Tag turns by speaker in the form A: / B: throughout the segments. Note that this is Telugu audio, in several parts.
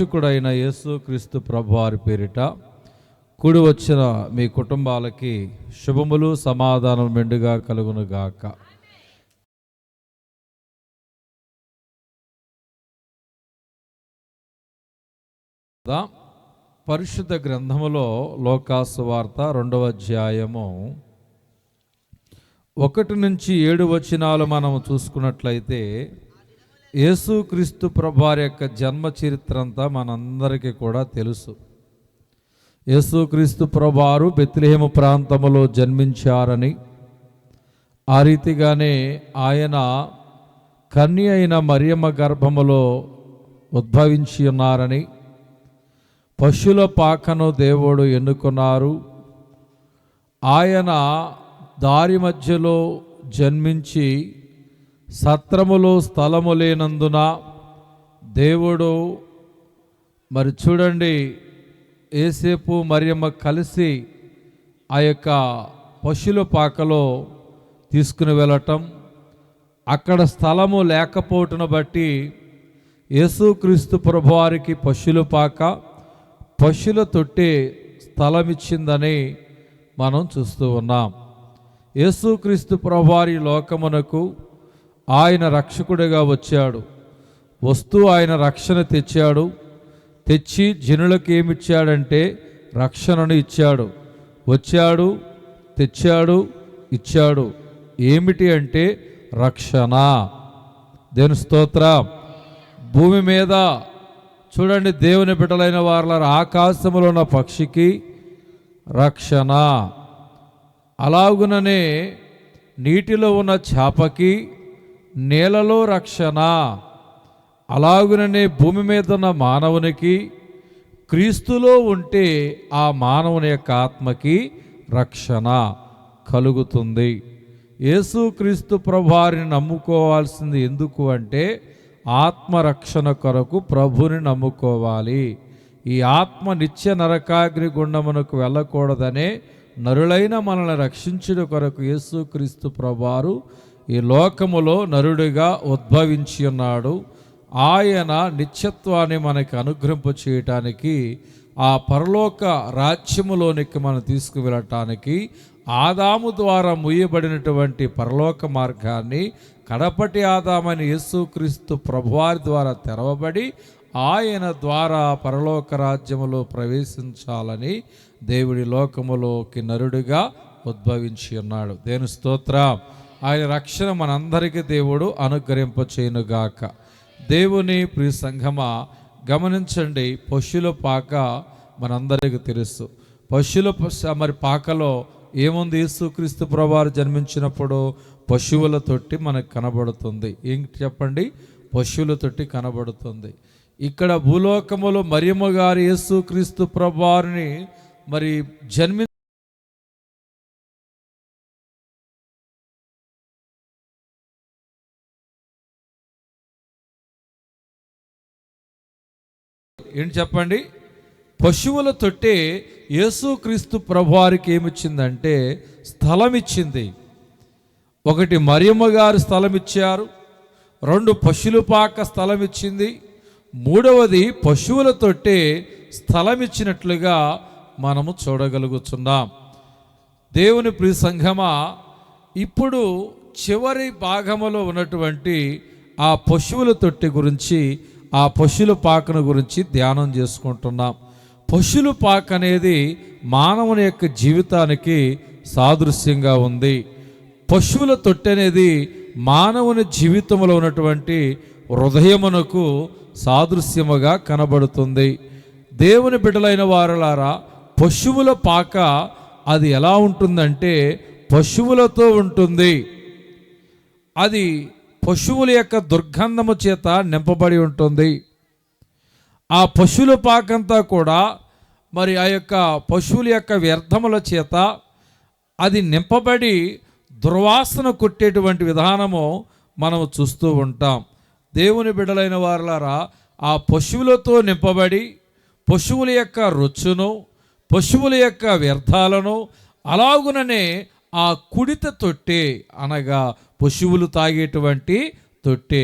A: రక్షకుడైన యేసుక్రీస్తు ప్రభువారి పేరిట కూడి వచ్చిన మీ కుటుంబాలకి శుభములు సమాధానం మెండుగా కలుగును గాక. పరిశుద్ధ గ్రంథములో లోకాసు వార్త 2వ అధ్యాయము 1 నుంచి 7 వచనాలు మనం చూసుకున్నట్లయితే యేసుక్రీస్తు ప్రభువారి యొక్క జన్మ చరిత్ర అంతా మనందరికీ కూడా తెలుసు. యేసుక్రీస్తు ప్రభువారు బెత్లెహేము ప్రాంతములో జన్మించారని, ఆ రీతిగానే ఆయన కన్య అయిన మరియమ్మ గర్భములో ఉద్భవించి ఉన్నారని, పశువుల పాకను దేవుడు ఎన్నుకున్నారు, ఆయన దారి మధ్యలో జన్మించి సత్రములో స్థలము లేనందున దేవుడు మరి చూడండి యేసేపు మరియమ్మ కలిసి ఆ యొక్క పశువుల పాకలో తీసుకుని వెళ్ళటం, అక్కడ స్థలము లేకపోవటను బట్టి యేసుక్రీస్తు ప్రభువారికి పశువుల పాక, పశువుల తొట్టి స్థలం ఇచ్చిందని మనం చూస్తూ ఉన్నాం. యేసుక్రీస్తు ప్రభువారి లోకమునకు ఆయన రక్షకుడిగా వచ్చాడు. ఆయన రక్షణ తెచ్చాడు. తెచ్చి జనులకు ఏమిచ్చాడంటే రక్షణను ఇచ్చాడు. వచ్చాడు, తెచ్చాడు, ఇచ్చాడు. ఏమిటి అంటే రక్షణ. దేవుని స్తోత్రం. భూమి మీద చూడండి, దేవుని బిడ్డలైన వారల ఆకాశములో ఉన్న పక్షికి రక్షణ, అలాగుననే నీటిలో ఉన్న చేపకి నేలలో రక్షణ, అలాగుననే భూమి మీద ఉన్న మానవునికి క్రీస్తులో ఉంటే ఆ మానవుని యొక్క ఆత్మకి రక్షణ కలుగుతుంది. యేసుక్రీస్తు ప్రభువారిని నమ్ముకోవాల్సింది ఎందుకు అంటే ఆత్మరక్షణ కొరకు ప్రభుని నమ్ముకోవాలి. ఈ ఆత్మ నిత్య నరకాగ్ని గుండమునకు వెళ్ళకూడదనే నరులైన మనల్ని రక్షించుట కొరకు యేసుక్రీస్తు ప్రభువారు ఈ లోకములో నరుడిగా ఉద్భవించి ఉన్నాడు. ఆయన నిత్యత్వాన్ని మనకి అనుగ్రహింప చేయటానికి, ఆ పరలోక రాజ్యములోనికి మనం తీసుకువెళ్ళటానికి ఆదాము ద్వారా ముయ్యబడినటువంటి పరలోక మార్గాన్ని కడపటి ఆదామని యేసుక్రీస్తు ప్రభువారి ద్వారా తెరవబడి ఆయన ద్వారా పరలోక రాజ్యములో ప్రవేశించాలని దేవుడి లోకములోకి నరుడిగా ఉద్భవించి ఉన్నాడు. దేవుని స్తోత్రం. ఆయన రక్షణ మనందరికీ దేవుడు అనుగ్రహింపచేయునుగాక. దేవుని ప్రియ సంఘమా, గమనించండి, పశువుల పాక మనందరికీ తెలుసు. పశువుల మరి పాకలో ఏముంది? యేసుక్రీస్తు ప్రభువారు జన్మించినప్పుడు పశువుల తొట్టి మనకు కనబడుతుంది. ఏంటి చెప్పండి? పశువుల తొట్టి కనబడుతుంది. ఇక్కడ భూలోకములో మరియమ్మ గారు యేసుక్రీస్తు ప్రభువారిని మరి ఏంటి చెప్పండి? పశువుల తొట్టే యేసుక్రీస్తు ప్రభువారికి ఏమిచ్చిందంటే స్థలం ఇచ్చింది. ఒకటి మరియమ్మ గారు స్థలం ఇచ్చారు, 2 పశువుల పాక స్థలం ఇచ్చింది, 3వది పశువుల తొట్టే స్థలం ఇచ్చినట్లుగా మనము చూడగలుగుతున్నాం. దేవుని ప్రియ సంఘమా, ఇప్పుడు చివరి భాగములో ఉన్నటువంటి ఆ పశువుల తొట్టి గురించి, ఆ పశువుల పాకను గురించి ధ్యానం చేసుకుంటున్నాం. పశువుల పాక అనేది మానవుని యొక్క జీవితానికి సాదృశ్యంగా ఉంది. పశువుల తొట్టి అనేది మానవుని జీవితంలో ఉన్నటువంటి హృదయమునకు సాదృశ్యముగా కనబడుతుంది. దేవుని బిడ్డలైన వారలారా, పశువుల పాక అది ఎలా ఉంటుందంటే పశువులతో ఉంటుంది. అది పశువుల యొక్క దుర్గంధము చేత నింపబడి ఉంటుంది. ఆ పశువుల పాకంతా కూడా మరి ఆ యొక్క పశువుల యొక్క వ్యర్థముల చేత అది నింపబడి దుర్వాసన కొట్టేటువంటి విధానము మనం చూస్తూ ఉంటాం. దేవుని బిడ్డలైన వారలారా, ఆ పశువులతో నింపబడి పశువుల యొక్క రొచ్చును, పశువుల యొక్క వ్యర్థాలను, అలాగుననే ఆ కుడిత తొట్టె అనగా పశువులు తాగేటువంటి తొట్టె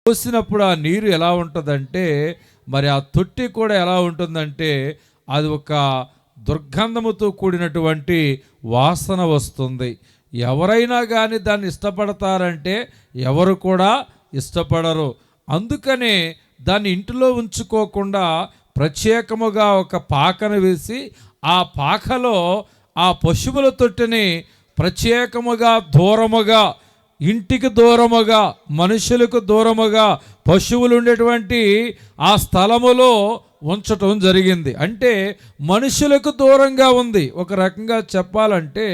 A: పోసినప్పుడు ఆ నీరు ఎలా ఉంటుందంటే, మరి ఆ తొట్టి కూడా ఎలా ఉంటుందంటే, అది ఒక దుర్గంధముతో కూడినటువంటి వాసన వస్తుంది. ఎవరైనా కానీ దాన్ని ఇష్టపడతారంటే ఎవరు కూడా ఇష్టపడరు. అందుకనే దాన్ని ఇంటిలో ఉంచుకోకుండా ప్రత్యేకముగా ఒక పాకను వేసి ఆ పాకలో ఆ పశువుల తొట్టిని ప్రత్యేకముగా దూరముగా, ఇంటికి దూరముగా, మనుషులకు దూరముగా, పశువులు ఉండేటువంటి ఆ స్థలములో ఉంచటం జరిగింది. అంటే మనుషులకు దూరంగా ఉంది. ఒక రకంగా చెప్పాలంటే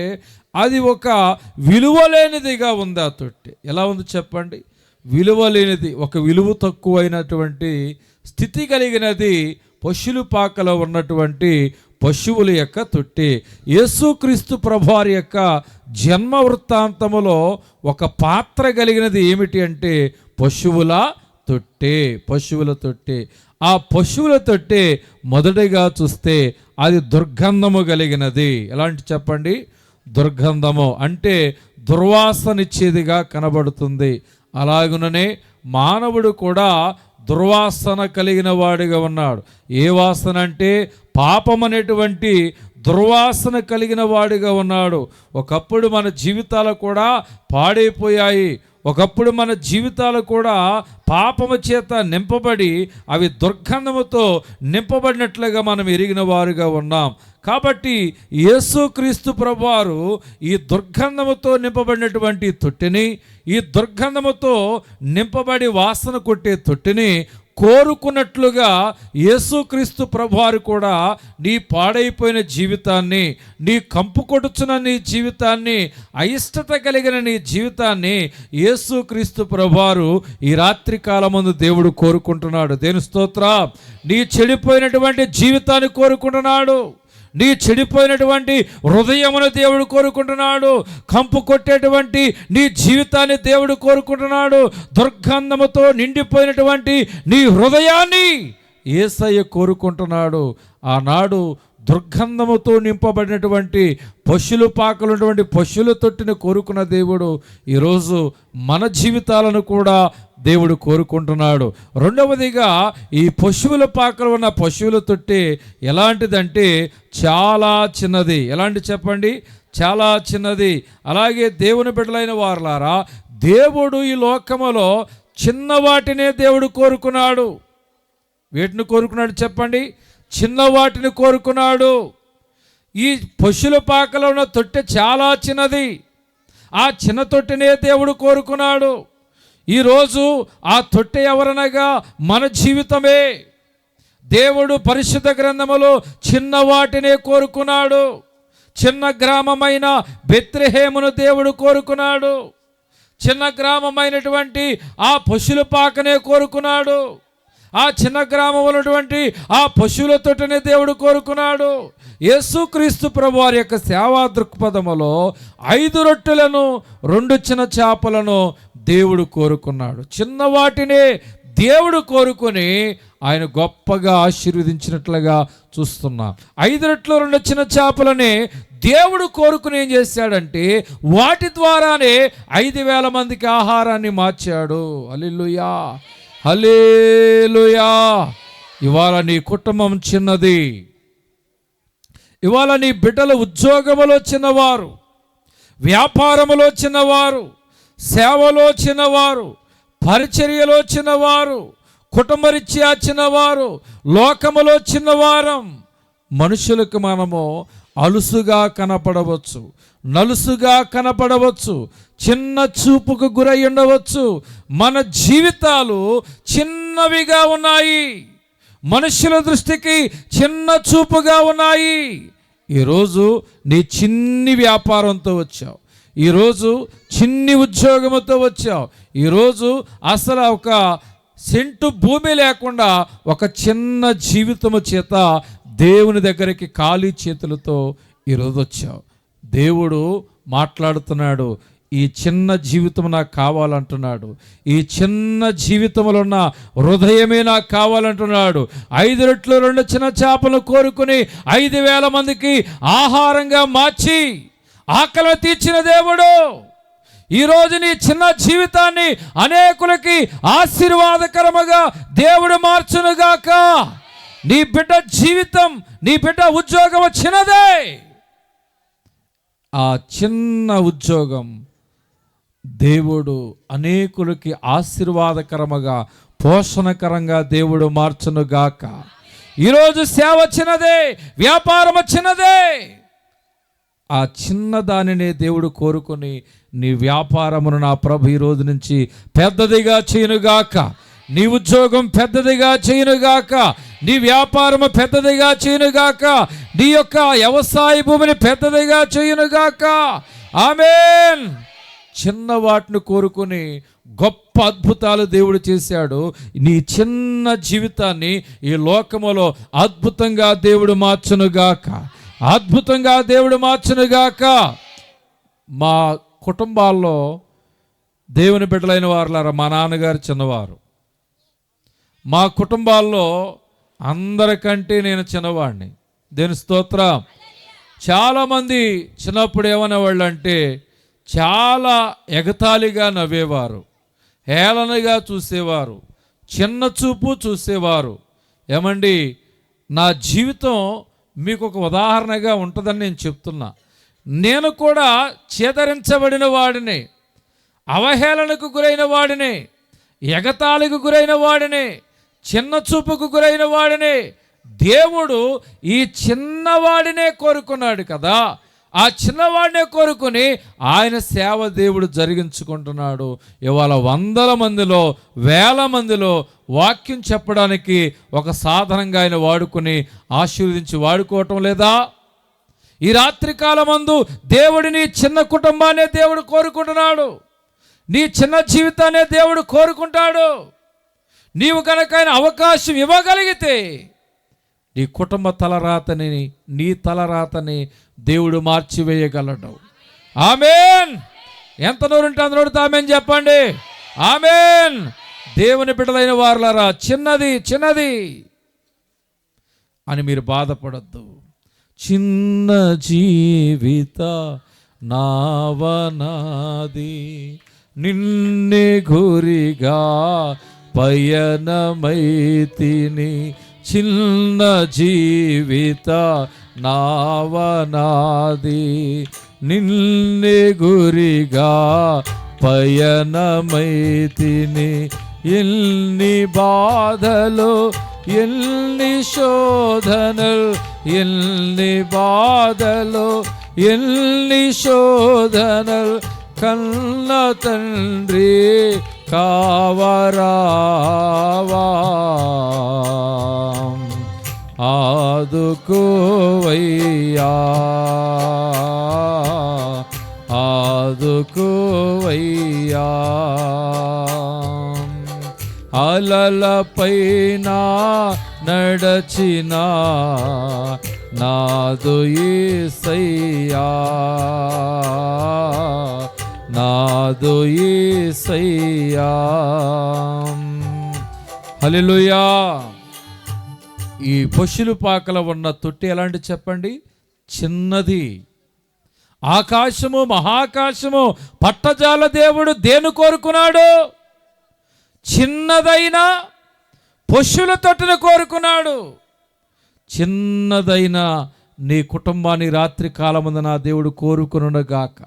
A: అది ఒక విలువలేనిదిగా ఉంది. ఆ తొట్టి ఎలా ఉంది చెప్పండి? విలువలేనిది, ఒక విలువ తక్కువైనటువంటి స్థితి కలిగినది పశువుల పాకలో ఉన్నటువంటి పశువుల యొక్క తొట్టి. యేసుక్రీస్తు ప్రభువారి యొక్క జన్మ వృత్తాంతములో ఒక పాత్ర కలిగినది ఏమిటి అంటే పశువుల తొట్టె. పశువుల తొట్టె. ఆ పశువుల తొట్టె మొదటిగా చూస్తే అది దుర్గంధము కలిగినది. ఎలాంటి చెప్పండి? దుర్గంధము అంటే దుర్వాసనిచ్చేదిగా కనబడుతుంది. అలాగుననే మానవుడు కూడా దుర్వాసన కలిగిన వాడిగా ఉన్నాడు. ఏ వాసన అంటే పాపం అనేటువంటి దుర్వాసన కలిగిన వాడిగా ఉన్నాడు. ఒకప్పుడు మన జీవితాలు కూడా పాడైపోయాయి. ఒకప్పుడు మన జీవితాలు కూడా పాపము చేత నింపబడి అవి దుర్గంధముతో నింపబడినట్లుగా మనం ఎరిగిన వారుగా ఉన్నాం. కాబట్టి యేసుక్రీస్తు ప్రభువారు ఈ దుర్గంధముతో నింపబడినటువంటి తొట్టిని, ఈ దుర్గంధముతో నింపబడి వాసన కొట్టే తొట్టిని కోరుకున్నట్లుగా యేసుక్రీస్తు ప్రభువారు కూడా నీ పాడైపోయిన జీవితాన్ని, నీ కంపు కొడుచున్న నీ జీవితాన్ని, అయిష్టత కలిగిన నీ జీవితాన్ని యేసుక్రీస్తు ప్రభువారు ఈ రాత్రి కాలమందు దేవుడు కోరుకుంటున్నాడు. దేని స్తోత్రం! నీ చెడిపోయినటువంటి జీవితాన్ని కోరుకుంటున్నాడు. నీ చెడిపోయినటువంటి హృదయమును దేవుడు కోరుకుంటున్నాడు. కంపు కొట్టేటువంటి నీ జీవితాన్ని దేవుడు కోరుకుంటున్నాడు. దుర్గంధముతో నిండిపోయినటువంటి నీ హృదయాన్ని యేసయ్య కోరుకుంటున్నాడు. ఆనాడు దుర్గంధముతో నింపబడినటువంటి పశువుల పాకలు ఉన్నటువంటి పశువుల తొట్టిని కోరుకున్న దేవుడు ఈరోజు మన జీవితాలను కూడా దేవుడు కోరుకుంటున్నాడు. రెండవదిగా ఈ పశువుల పాకలు ఉన్న పశువుల తొట్టి ఎలాంటిదంటే చాలా చిన్నది. ఎలాంటి చెప్పండి? చాలా చిన్నది. అలాగే దేవుని బిడ్డలైన వారలారా, దేవుడు ఈ లోకములో చిన్నవాటినే దేవుడు కోరుకున్నాడు. వేటిని కోరుకున్నాడు చెప్పండి? చిన్నవాటిని కోరుకున్నాడు. ఈ పశువుల పాకలో ఉన్న తొట్టె చాలా చిన్నది. ఆ చిన్న తొట్టెనే దేవుడు కోరుకున్నాడు. ఈరోజు ఆ తొట్టె ఎవరనగా మన జీవితమే. దేవుడు పరిశుద్ధ గ్రంథములో చిన్నవాటినే కోరుకున్నాడు. చిన్న గ్రామమైన బెత్లెహేమును దేవుడు కోరుకున్నాడు. చిన్న గ్రామమైనటువంటి ఆ పశువుల పాకనే కోరుకున్నాడు. ఆ చిన్న గ్రామం ఉన్నటువంటి ఆ పశువుల తొట్టెనే దేవుడు కోరుకున్నాడు. యేసుక్రీస్తు ప్రభువారి యొక్క సేవా దృక్పథములో 5 రొట్టెలను 2 చిన్న చేపలను దేవుడు కోరుకున్నాడు. చిన్నవాటినే దేవుడు కోరుకొని ఆయన గొప్పగా ఆశీర్వదించినట్లుగా చూస్తున్నాం. 5 రొట్టెలు 2 చిన్న చేపలనే దేవుడు కోరుకుని ఏం చేశాడంటే వాటి ద్వారానే 5,000 మందికి ఆహారాన్ని మార్చాడు. హల్లెలూయా, హల్లెలూయా. ఇవాళ నీ కుటుంబం చిన్నది. ఇవాళ నీ బిడ్డల ఉద్యోగములో చిన్నవారు, వ్యాపారములో చిన్నవారు, సేవలో చిన్నవారు, పరిచర్యలో చిన్నవారు, కుటుంబరీత్యా చిన్నవారు, లోకములో చిన్నవారం. మనుషులకు మనము అలుసుగా కనపడవచ్చు, నలుసుగా కనపడవచ్చు, చిన్న చూపుకు గురై ఉండవచ్చు. మన జీవితాలు చిన్నవిగా ఉన్నాయి, మనుషుల దృష్టికి చిన్న చూపుగా ఉన్నాయి. ఈరోజు నీ చిన్ని వ్యాపారంతో వచ్చావు, ఈరోజు చిన్ని ఉద్యోగంతో వచ్చావు, ఈరోజు అసలు ఒక సెంటు భూమి లేకుండా ఒక చిన్న జీవితము చేత దేవుని దగ్గరికి ఖాళీ చేతులతో ఈరోజు వచ్చావు. దేవుడు మాట్లాడుతున్నాడు. ఈ చిన్న జీవితం నాకు కావాలంటున్నాడు. ఈ చిన్న జీవితంలో ఉన్న హృదయమే నాకు కావాలంటున్నాడు. 5 రొట్టెలు 2 చిన్న చేపలు కోరుకుని 5,000 మందికి ఆహారంగా మార్చి ఆకలి తీర్చిన దేవుడు ఈరోజు నీ చిన్న జీవితాన్ని అనేకులకి ఆశీర్వాదకరముగా దేవుడు మార్చునుగాక. నీ బిడ్డ జీవితం, నీ బిడ్డ ఉద్యోగం చిన్నదే. ఆ చిన్న ఉద్యోగం దేవుడు అనేకులకి ఆశీర్వాదకరముగా, పోషణకరంగా దేవుడు మార్చునుగాక. ఈరోజు సేవ చిన్నదే, వ్యాపారం చిన్నదే. ఆ చిన్న దానినే దేవుడు కోరుకొని నీ వ్యాపారమును నా ప్రభు ఈరోజు నుంచి పెద్దదిగా చేయనుగాక. నీ ఉద్యోగం పెద్దదిగా చేయనుగాక. నీ వ్యాపారము పెద్దదిగా చేయనుగాక. నీ యొక్క వ్యవసాయ భూమిని పెద్దదిగా చేయనుగాక. ఆమేన్. చిన్న వాటిని కోరుకుని గొప్ప అద్భుతాలు దేవుడు చేశాడు. నీ చిన్న జీవితాన్ని ఈ లోకములో అద్భుతంగా దేవుడు మార్చునుగాక. అద్భుతంగా దేవుడు మార్చునుగాక. మా కుటుంబాల్లో దేవుని బిడ్డలైన వారులారా, మా నాన్నగారు చిన్నవారు. మా కుటుంబాల్లో అందరికంటే నేను చిన్నవాడిని. దేని స్తోత్రం. చాలామంది చిన్నప్పుడు ఏమనేవాళ్ళు అంటే చాలా ఎగతాళిగా నవ్వేవారు, హేళనగా చూసేవారు, చిన్న చూపు చూసేవారు. ఏమండి, నా జీవితం మీకు ఒక ఉదాహరణగా ఉంటుందని నేను చెప్తున్నా. నేను కూడా చేదరించబడిన వాడిని, అవహేళనకు గురైన వాడిని, ఎగతాళికి గురైన వాడిని, చిన్న చూపుకు గురైన వాడిని. దేవుడు ఈ చిన్నవాడినే కోరుకున్నాడు కదా. ఆ చిన్నవాడినే కోరుకుని ఆయన సేవ దేవుడు జరిగించుకుంటున్నాడు. ఇవాళ వందల మందిలో, వేల మందిలో వాక్యం చెప్పడానికి ఒక సాధనంగా ఆయన వాడుకుని ఆశీర్వదించి వాడుకోవటం లేదా? ఈ రాత్రి కాలమందు దేవుడిని చిన్న కుటుంబాన్ని దేవుడు కోరుకుంటున్నాడు. నీ చిన్న జీవితాన్ని దేవుడు కోరుకుంటాడు. నీవు కనుక ఆయన అవకాశం ఇవ్వగలిగితే నీ కుటుంబ తలరాతని, నీ తలరాతని దేవుడు మార్చివేయగలడు. ఆమేన్. ఎంత నోరుంటే అంత నోరుతో ఆమేన్ చెప్పండి. ఆమేన్. దేవుని బిడ్డలైన వారులారా, చిన్నది చిన్నది అని మీరు బాధపడద్దు. చిన్న జీవిత నావనాది, నిన్నే గురిగా పయనమైతిని. చిన్న జీవిత నావనాది, నిన్నే గురిగా పయనమైతిని. ఎన్ని బాధలు, ఎన్ని శోధనలు, ఎన్ని బాధలు, ఎన్ని శోధనలు, కన్న తండ్రి కావరావా, ఆదుకోవయ్యా, ఆదుకోవయ్యా. అలలపైన నడచిన నాదు యేసయ్యా, నాదు యేసయ్యా. హల్లెలూయా. ఈ పశులు పాకల ఉన్న తొట్టి ఎలాంటి చెప్పండి? చిన్నది. ఆకాశము, మహాకాశము పట్టజాల దేవుడు దేని కోరుకున్నాడు? చిన్నదైన పశువుల తొట్టిని కోరుకున్నాడు. చిన్నదైన నీ కుటుంబాన్ని రాత్రి కాలమున నా దేవుడు కోరుకునుగాక.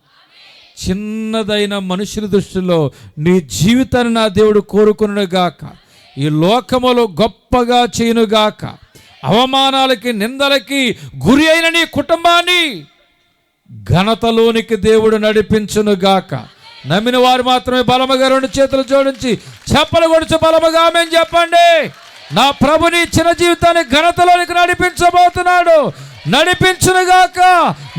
A: చిన్నదైన మనుషుల దృష్టిలో నీ జీవితాన్ని నా దేవుడు కోరుకునుగాక. ఈ లోకములో గొప్పగా చేయునుగాక. అవమానాలకి, నిందలకి గురి అయిన నీ కుటుంబాన్ని ఘనతలోనికి దేవుడు నడిపించునుగాక. నమ్మిన వారు మాత్రమే బలముగా రెండు చేతులు జోడించి చెప్పలు కొడుచు బలముగా ఆమేన్ చెప్పండి. నా ప్రభుని చిన్న జీవితాన్ని ఘనతలోనికి నడిపించబోతున్నాడు. నడిపించునుగాక.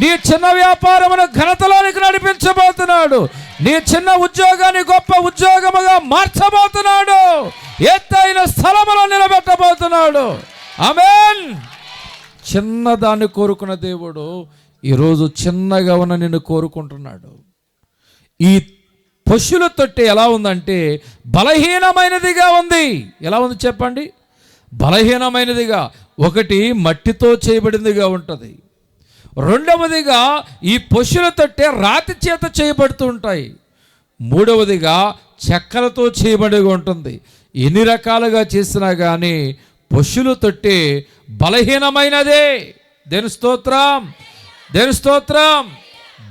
A: నీ చిన్న వ్యాపారమును ఘనతలోనికి నడిపించబోతున్నాడు. నీ చిన్న ఉద్యోగాన్ని గొప్ప ఉద్యోగముగా మార్చబోతున్నాడు. ఎత్తైన స్థలములో నిలబెట్టబోతున్నాడు. ఆమేన్. చిన్నదాన్ని కోరుకున్న దేవుడు ఈరోజు చిన్నగా ఉన్న నిన్ను కోరుకుంటున్నాడు. ఈ పశువుల తొట్టి ఎలా ఉందంటే బలహీనమైనదిగా ఉంది. ఎలా ఉంది చెప్పండి? బలహీనమైనదిగా. ఒకటి మట్టితో చేయబడిందిగా ఉంటుంది. రెండవదిగా ఈ పశువుల తొట్టె రాతి చేత చేయబడుతూ ఉంటాయి. మూడవదిగా చెక్కలతో చేయబడి ఉంటుంది. ఎన్ని రకాలుగా చేసినా కానీ పశువుల తొట్టి బలహీనమైనదే. దేని స్తోత్రం, దేని స్తోత్రం.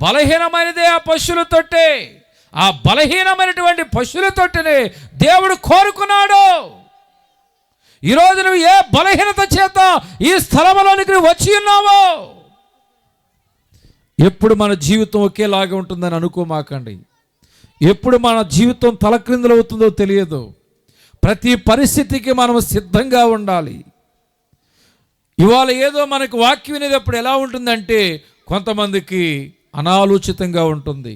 A: బలహీనమైనదే ఆ పశువుల తొట్టి. ఆ బలహీనమైనటువంటి పశువుల తొట్టిని దేవుడు కోరుకున్నాడు. ఈరోజు నువ్వు ఏ బలహీనత చేత ఈ స్థలంలోనికి నువ్వు వచ్చి ఉన్నావో, ఎప్పుడు మన జీవితం ఒకేలాగా ఉంటుందని అనుకోమాకండి. ఎప్పుడు మన జీవితం తలక్రిందులవుతుందో తెలియదు. ప్రతి పరిస్థితికి మనం సిద్ధంగా ఉండాలి. ఇవాళ ఏదో మనకు వాక్యం వినేటప్పుడు ఎలా ఉంటుందంటే, కొంతమందికి అనాలోచితంగా ఉంటుంది,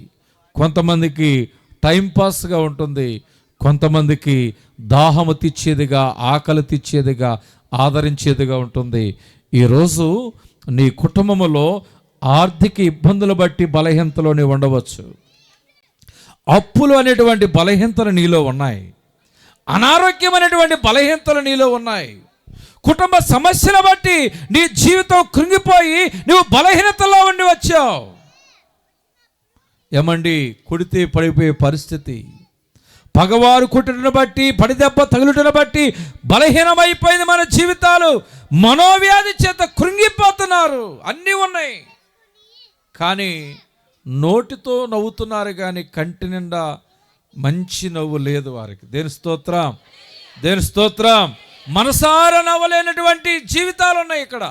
A: కొంతమందికి టైంపాస్గా ఉంటుంది, కొంతమందికి దాహము తీర్చేదిగా, ఆకలి తీర్చేదిగా, ఆదరించేదిగా ఉంటుంది. ఈరోజు నీ కుటుంబంలో ఆర్థిక ఇబ్బందులు బట్టి బలహీనతలోనే ఉండవచ్చు. అప్పులు అనేటువంటి బలహీనతలు నీలో ఉన్నాయి. అనారోగ్యం అనేటువంటి బలహీనతలు నీలో ఉన్నాయి. కుటుంబ సమస్యల బట్టి నీ జీవితం కృంగిపోయి నువ్వు బలహీనతలో ఉండి వచ్చావు. ఏమండి, కొడితే పడిపోయే పరిస్థితి, పగవారు కుట్టుటను బట్టి, పడిదెబ్బ తగులుటను బట్టి బలహీనమైపోయింది మన జీవితాలు. మనోవ్యాధి చేత కృంగిపోతున్నారు. అన్నీ ఉన్నాయి, కానీ నోటితో నవ్వుతున్నారు, కానీ కంటి నిండా మంచి నవ్వు లేదు వారికి. దేని స్తోత్రం, దేని స్తోత్రం. మనసారా నవ్వలేనటువంటి జీవితాలు ఉన్నాయి ఇక్కడ.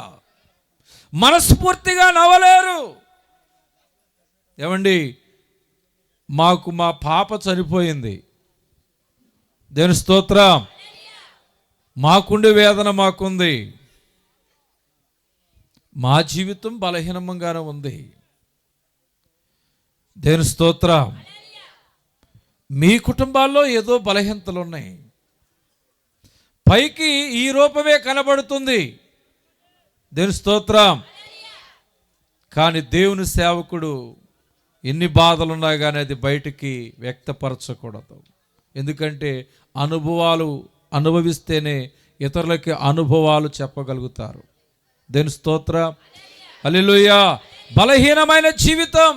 A: మనస్ఫూర్తిగా నవ్వలేరు. ఏమండి, మాకు మా పాప చనిపోయింది, దేని స్తోత్రం. మాకుండే వేదన మాకుంది, మా జీవితం బలహీనంగానే ఉంది, దేని స్తోత్రం. మీ కుటుంబాల్లో ఏదో బలహీనతలు ఉన్నాయి. పైకి ఈ రూపమే కనబడుతుంది, దేని స్తోత్రం. కానీ దేవుని సేవకుడు ఎన్ని బాధలున్నా కానీ అది బయటికి వ్యక్తపరచకూడదు. ఎందుకంటే అనుభవాలు అనుభవిస్తేనే ఇతరులకి అనుభవాలు చెప్పగలుగుతారు. దేని స్తోత్రం, హల్లెలూయా. బలహీనమైన జీవితం.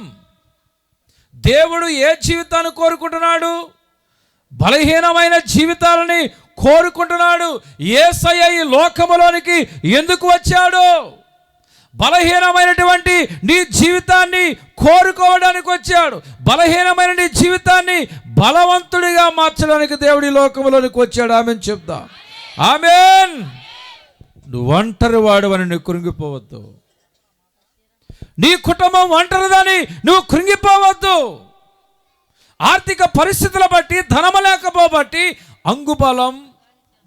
A: దేవుడు ఏ జీవితాన్ని కోరుకుంటున్నాడు? బలహీనమైన జీవితాలని కోరుకుంటున్నాడు. యేసయ్య ఈ లోకములోనికి ఎందుకు వచ్చాడు? బలహీనమైనటువంటి నీ జీవితాన్ని కోరుకోవడానికి వచ్చాడు. బలహీనమైన నీ జీవితాన్ని బలవంతుడిగా మార్చడానికి దేవుడి లోకములోనికి వచ్చాడు. ఆమెన్ చెప్దాం, ఆమెన్. నువ్వు ఒంటరి వాడవని నువ్వు కృంగిపోవద్దు. నీ కుటుంబం ఒంటరిదని నువ్వు కృంగిపోవద్దు. ఆర్థిక పరిస్థితుల బట్టి, ధనము లేకపోబట్టి, అంగుబలం,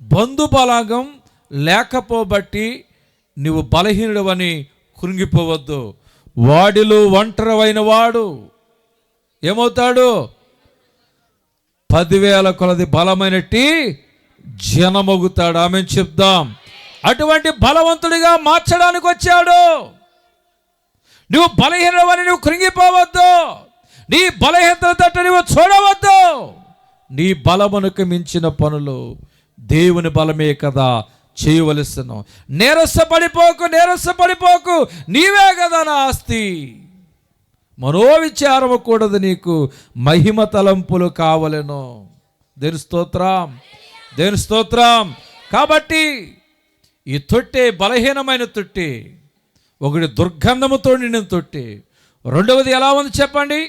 A: బంధుబలాగం లేకపోబట్టి నువ్వు బలహీనుడవని కృంగిపోవద్దు. వాడిలో ఒంటరివైన వాడు ఏమవుతాడు? 10,000 కొలది బలమైనట్టి జనమొగుతాడు. ఆమె చెప్దాం. అటువంటి బలవంతుడిగా మార్చడానికి వచ్చాడు. నువ్వు బలహీనవని నువ్వు కృంగిపోవద్దు. నీ బలహీనతల తట్టు నువ్వు చూడవద్దు. నీ బలమునకు మించిన పనులు దేవుని బలమే కదా చేయవలసిన. నీరసపడిపోకు, నీవే కదా నా ఆస్తి. మనోవిచారము కూడదు నీకు, మహిమ తలంపులు కావలెను. దేని స్తోత్రం, దేని స్తోత్రం. కాబట్టి ఈ తొట్టె బలహీనమైన తొట్టె. ఒకటి దుర్గంధముతో నిండిన తొట్టె. రెండవది ఎలా ఉంది చెప్పండి?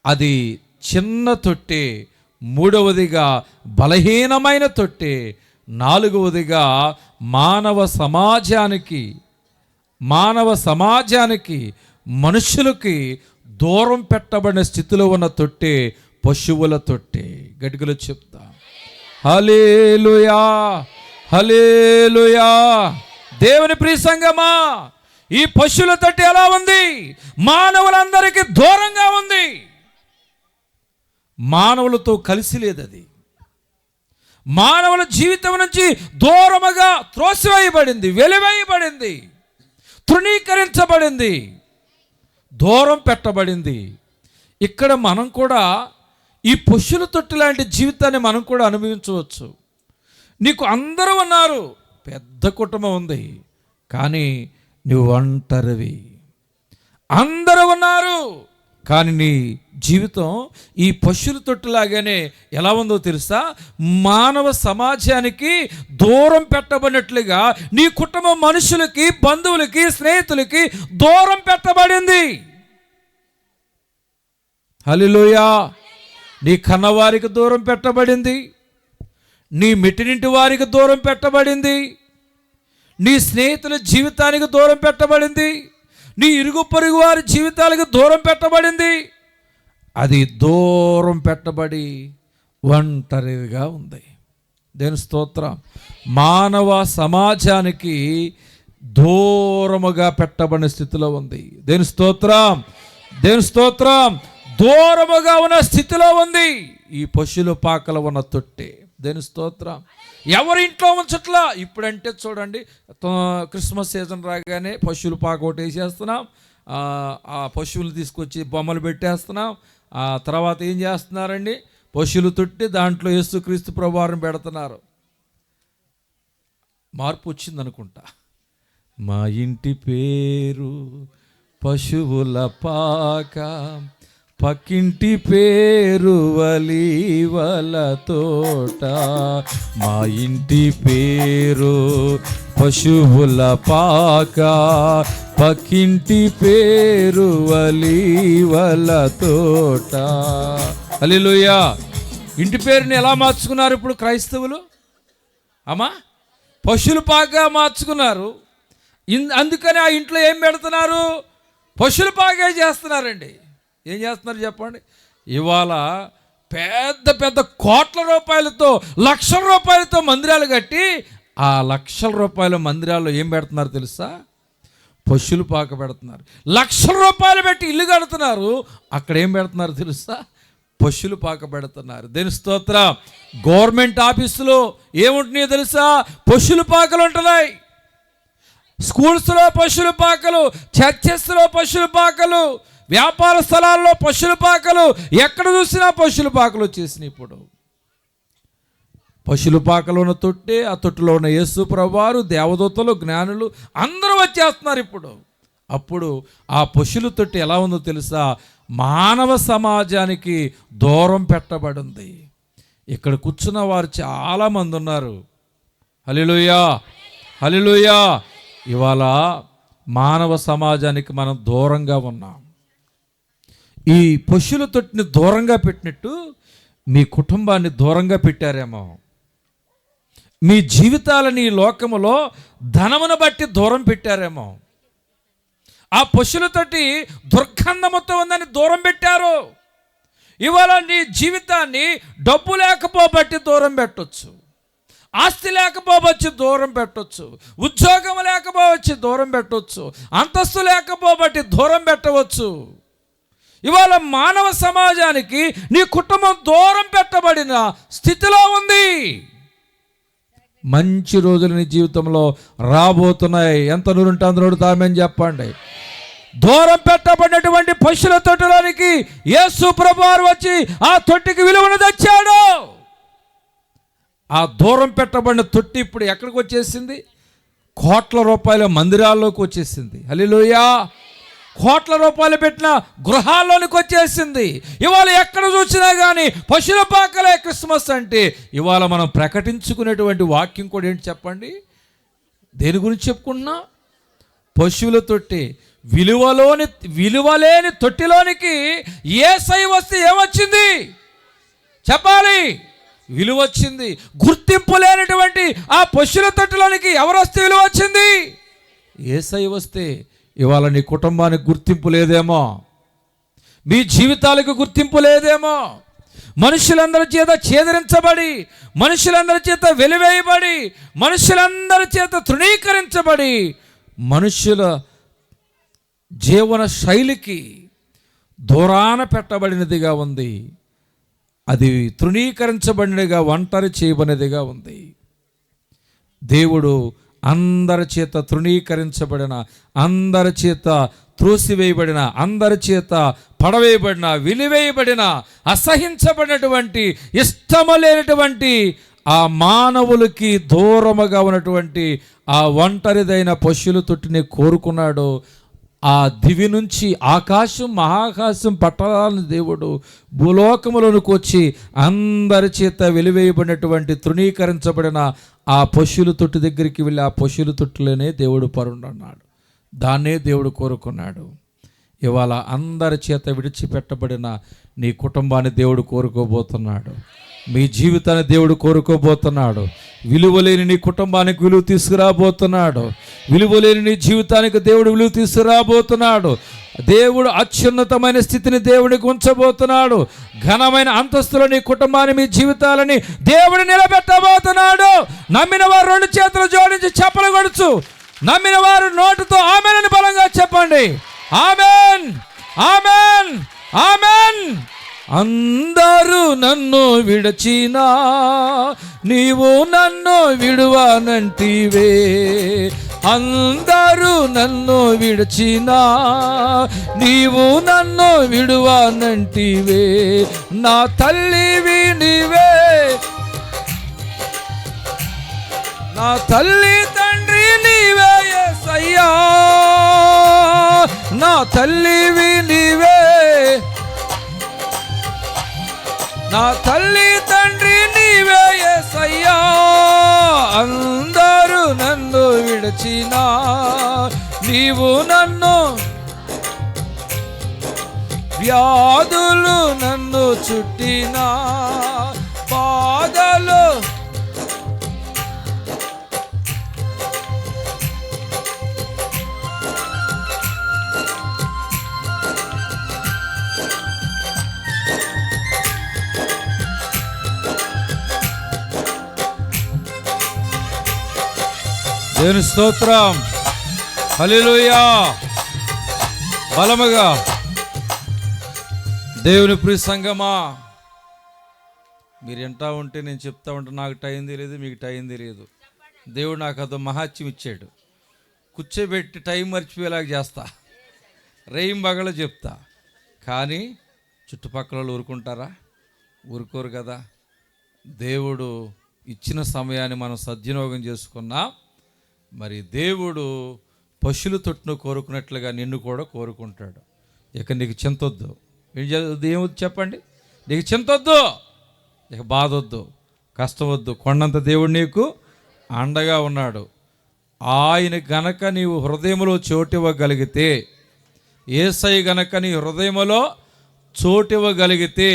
A: అది చిన్న తొట్టె. మూడవదిగా బలహీనమైన తొట్టె. నాలుగవదిగా మానవ సమాజానికి మనుషులకి దూరం పెట్టబడిన స్థితిలో ఉన్న తొట్టె పశువుల తొట్టె. గట్టిగా చెప్తా, హల్లెలూయా, హల్లెలూయా. దేవుని ప్రియ సంగమా, ఈ పశువుల తొట్టె ఎలా ఉంది? మానవులందరికీ దూరంగా ఉంది. మానవులతో కలిసి లేదు. అది మానవుల జీవితం నుంచి దూరముగా త్రోసివేయబడింది, వెలివేయబడింది, తృణీకరించబడింది, దూరం పెట్టబడింది. ఇక్కడ మనం కూడా ఈ పశువుల తొట్టి లాంటి జీవితాన్ని మనం కూడా అనుభవించవచ్చు. నీకు అందరూ ఉన్నారు, పెద్ద కుటుంబం ఉంది, కానీ నువ్వు ఒంటరివి. అందరూ ఉన్నారు, కానీ నీ జీవితం ఈ పశువుల తొట్టులాగానే ఎలా ఉందో తెలుసా? మానవ సమాజానికి దూరం పెట్టబడినట్లుగా నీ కుటుంబం మనుషులకి, బంధువులకి, స్నేహితులకి దూరం పెట్టబడింది. హల్లెలూయా. నీ కన్నవారికి దూరం పెట్టబడింది, నీ మెట్టినింటి వారికి దూరం పెట్టబడింది, నీ స్నేహితుల జీవితానికి దూరం పెట్టబడింది, నీ ఇరుగు పొరుగు వారి జీవితాలకు దూరం పెట్టబడింది. అది దూరం పెట్టబడి ఒంటరిగా ఉంది. దేవుని స్తోత్రం. మానవ సమాజానికి దూరముగా పెట్టబడిన స్థితిలో ఉంది. దేవుని స్తోత్రం, దేవుని స్తోత్రం. దూరముగా ఉన్న స్థితిలో ఉంది ఈ పశువుల పాకలు ఉన్న తొట్టె. దేవుని స్తోత్రం. ఎవరి ఇంట్లో ఉంచట్లా. ఇప్పుడంటే చూడండి, క్రిస్మస్ సీజన్ రాగానే పశువుల పాక ఒకటి వేసేస్తున్నాం, ఆ పశువులు తీసుకొచ్చి బొమ్మలు పెట్టేస్తున్నాం. ఆ తర్వాత ఏం చేస్తున్నారండి, పశువులు తొట్టి దాంట్లో యేసుక్రీస్తు ప్రభువారిని పెడుతున్నారు. మార్పు వచ్చింది అనుకుంటా. మా ఇంటి పేరు పశువుల పాక, పక్కింటి పేరు వలీవల తోట, మా ఇంటి పేరు పశువుల పాక, పక్కింటి పేరు వలీవల తోట. హల్లెలూయా. ఇంటి పేరుని ఎలా మార్చుకున్నారు ఇప్పుడు క్రైస్తవులు? అమ్మా, పశువుల పాకగా మార్చుకున్నారు. అందుకని ఆ ఇంట్లో ఏం పెడుతున్నారు? పశువుల పాకే చేస్తున్నారండి. ఏం చేస్తున్నారు చెప్పండి? ఇవాళ పెద్ద పెద్ద కోట్ల రూపాయలతో, లక్షల రూపాయలతో మందిరాలు కట్టి ఆ లక్షల రూపాయల మందిరాల్లో ఏం పెడుతున్నారు తెలుసా? పశువుల పాక పెడుతున్నారు. లక్షల రూపాయలు పెట్టి ఇల్లు కడుతున్నారు, అక్కడ ఏం పెడుతున్నారు తెలుసా? పశువుల పాక పెడుతున్నారు. దేని స్తోత్రం. గవర్నమెంట్ ఆఫీసులో ఏముంటున్నాయో తెలుసా? పశువుల పాకలు ఉంటున్నాయి. స్కూల్స్లో పశువుల పాకలు, చర్చెస్లో పశువుల పాకలు, వ్యాపార స్థలాల్లో పశువుల పాకలు, ఎక్కడ చూసినా పశువుల పాకలు వచ్చేసినాయి. ఇప్పుడు పశువుల పాకలో ఉన్న తొట్టే, ఆ తొట్టులో ఉన్న యేసు ప్రభువారు, దేవదూతలు, జ్ఞానులు అందరూ వచ్చేస్తున్నారు ఇప్పుడు. అప్పుడు ఆ పశువుల తొట్టి ఎలా ఉందో తెలుసా? మానవ సమాజానికి దూరం పెట్టబడింది. ఇక్కడ కూర్చున్న వారు చాలామంది ఉన్నారు. హల్లెలూయా, హల్లెలూయా. ఇవాళ మానవ సమాజానికి మనం దూరంగా ఉన్నాం. ఈ పశువుల తొట్టిని దూరంగా పెట్టినట్టు మీ కుటుంబాన్ని దూరంగా పెట్టారేమో. మీ జీవితాలని ఈ లోకములో ధనమును బట్టి దూరం పెట్టారేమో. ఆ పశువుల తొట్టి దుర్గంధముతో ఉందని దూరం పెట్టారు. ఇవాళ నీ జీవితాన్ని డబ్బు లేకపోబట్టి దూరం పెట్టవచ్చు, ఆస్తి లేకపోవచ్చు దూరం పెట్టవచ్చు, ఉద్యోగం లేకపోవచ్చు దూరం పెట్టవచ్చు, అంతస్తు లేకపోబట్టి దూరం పెట్టవచ్చు. ఇవాళ మానవ సమాజానికి నీ కుటుంబం దూరం పెట్టబడిన స్థితిలో ఉంది. మంచి రోజులు నీ జీవితంలో రాబోతున్నాయి. ఎంత నూరుంటే అందులో తామని చెప్పండి. దూరం పెట్టబడినటువంటి పశువుల తొట్టిలోనికి యేసు ప్రభువారు వచ్చి ఆ తొట్టికి విలువను తెచ్చాడు. ఆ దూరం పెట్టబడిన తొట్టి ఇప్పుడు ఎక్కడికి వచ్చేసింది? కోట్ల రూపాయల మందిరాల్లోకి వచ్చేసింది. హల్లెలూయా. కోట్ల రూపాయలు పెట్టిన గృహాల్లోనికి వచ్చేసింది. ఇవాళ ఎక్కడ చూసినా కానీ పశువుల పాకలే క్రిస్మస్ అంటే. ఇవాళ మనం ప్రకటించుకునేటువంటి వాక్యం కూడా ఏంటి చెప్పండి? దేని గురించి చెప్పుకుంటున్నా? పశువుల తొట్టి. విలువలేని తొట్టిలోనికి యేసై వస్తే ఏమొచ్చింది చెప్పాలి? విలువ వచ్చింది. గుర్తింపు లేనటువంటి ఆ పశువుల తొట్టిలోనికి ఎవరు వస్తే విలువ వచ్చింది? యేసై వస్తే. ఇవాళ నీ కుటుంబానికి గుర్తింపు లేదేమో, మీ జీవితాలకు గుర్తింపు లేదేమో. మనుషులందరి చేత ఛేదరించబడి, మనుషులందరి చేత వెలివేయబడి, మనుషులందరి చేత తృణీకరించబడి, మనుషుల జీవన శైలికి దూరాన పెట్టబడినదిగా ఉంది. అది తృణీకరించబడినదిగా, ఒంటరి చేయబడినదిగా ఉంది. దేవుడు అందరి చేత తృణీకరించబడిన, అందరి చేత త్రోసివేయబడిన, అందరి చేత పడవేయబడిన, విలివేయబడిన, అసహించబడినటువంటి, ఇష్టము లేనటువంటి ఆ మానవులకి దూరముగా ఉన్నటువంటి ఆ ఒంటరిదైన పశువుల తొట్టిని కోరుకున్నాడు. ఆ దివి నుంచి ఆకాశం మహాకాశం పట్టణాలను దేవుడు భూలోకములోనికి వచ్చి అందరి చేత వెలివేయబడినటువంటి తృణీకరించబడిన ఆ పశువుల తొట్టి దగ్గరికి వెళ్ళి ఆ పశువుల తొట్టిలోనే దేవుడు పరుండన్నాడు. దాన్నే దేవుడు కోరుకున్నాడు. ఇవాళ అందరి చేత విడిచిపెట్టబడిన నీ కుటుంబాన్ని దేవుడు కోరుకోబోతున్నాడు. మీ జీవితాన్ని దేవుడు కోరుకోబోతున్నాడు. విలువలేని నీ కుటుంబానికి విలువ తీసుకురాబోతున్నాడు. విలువలేని నీ జీవితానికి దేవుడు విలువ తీసుకురాబోతున్నాడు. దేవుడు అత్యున్నతమైన స్థితిని దేవుడికి ఉంచబోతున్నాడు. ఘనమైన అంతస్తులో నీ కుటుంబాన్ని, మీ జీవితాలని దేవుడు నిలబెట్టబోతున్నాడు. నమ్మిన వారు రెండు చేతులు జోడించి చప్పలు కొడుచు, నమ్మిన వారు నోటితో ఆమేన్ బలంగా చెప్పండి. ఆమేన్, ఆమేన్, ఆమేన్. అందరూ నన్ను విడచినా నీవు నన్ను విడువనంటివే. అందరూ నన్ను విడచినా నీవు నన్ను విడువనంటివే. నా తల్లివి నీవే, నా తల్లి తండ్రి నీవే యేసయ్యా. నా తల్లివి నీవే, నా తల్లి తండ్రి నీవే యేసయ్యా. అందరూ నన్ను విడచినా నీవు నన్ను, వ్యాధులు నన్ను చుట్టినా బాధలు దేవుని స్తోత్రం. హల్లెలూయా. బలముగా దేవుని ప్రియ సంగమా, మీరు ఎంటా ఉంటే నేను చెప్తా ఉంటే నాకు టైం తెలియదు, మీకు టైం తెలియదు. దేవుడు నాకు అదో మహాత్యం ఇచ్చాడు. కూర్చోబెట్టి టైం మర్చిపోయేలాగా చేస్తా, రేయిం బగలు చెప్తా. కానీ చుట్టుపక్కల వాళ్ళు ఊరుకుంటారా? ఊరుకోరు కదా. దేవుడు ఇచ్చిన సమయాన్ని మనం సద్వినియోగం చేసుకున్నా మరి దేవుడు పశువుల తొట్టును కోరుకున్నట్లుగా నిన్ను కూడా కోరుకుంటాడు. ఇక నీకు చింతొద్దు. ఏమొద్దు చెప్పండి? నీకు చింతొద్దు, ఇక బాధ వద్దు, కష్టం వద్దు. కొండంత దేవుడు నీకు అండగా ఉన్నాడు. ఆయన గనక నీవు హృదయంలో చోటివ్వగలిగితే, యేసయ్య గనక నీ హృదయంలో చోటివ్వగలిగితే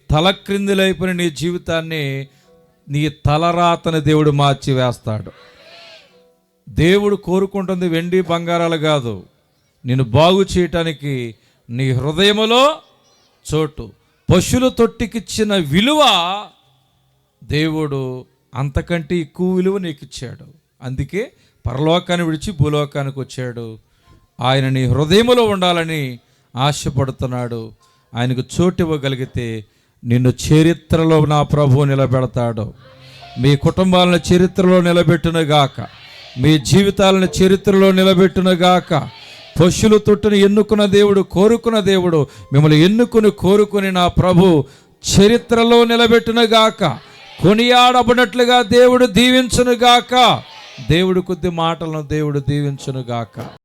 A: తలక్రిందులైపోయిన నీ జీవితాన్ని, నీ తలరాతని దేవుడు మార్చి వేస్తాడు. దేవుడు కోరుకుంటుంది వెండి బంగారాలు కాదు, నిన్ను బాగు చేయటానికి నీ హృదయములో చోటు. పశువుల తొట్టికిచ్చిన విలువ దేవుడు అంతకంటే ఎక్కువ విలువ నీకు ఇచ్చాడు. అందుకే పరలోకాన్ని విడిచి భూలోకానికి వచ్చాడు. ఆయన నీ హృదయములో ఉండాలని ఆశపడుతున్నాడు. ఆయనకు చోటు ఇవ్వగలిగితే నిన్ను చరిత్రలో నా ప్రభువు నిలబెడతాడు. మీ కుటుంబాలను చరిత్రలో నిలబెట్టునుగాక, మీ జీవితాలను చరిత్రలో నిలబెట్టునుగాక. పశువుల తొట్టును ఎన్నుకున్న దేవుడు, కోరుకున్న దేవుడు మిమ్మల్ని కోరుకుని నా ప్రభు చరిత్రలో నిలబెట్టునుగాక. కొనియాడబడినట్లుగా దేవుడు దీవించునుగాక. దేవుడు కొద్ది మాటలను దేవుడు దీవించునుగాక.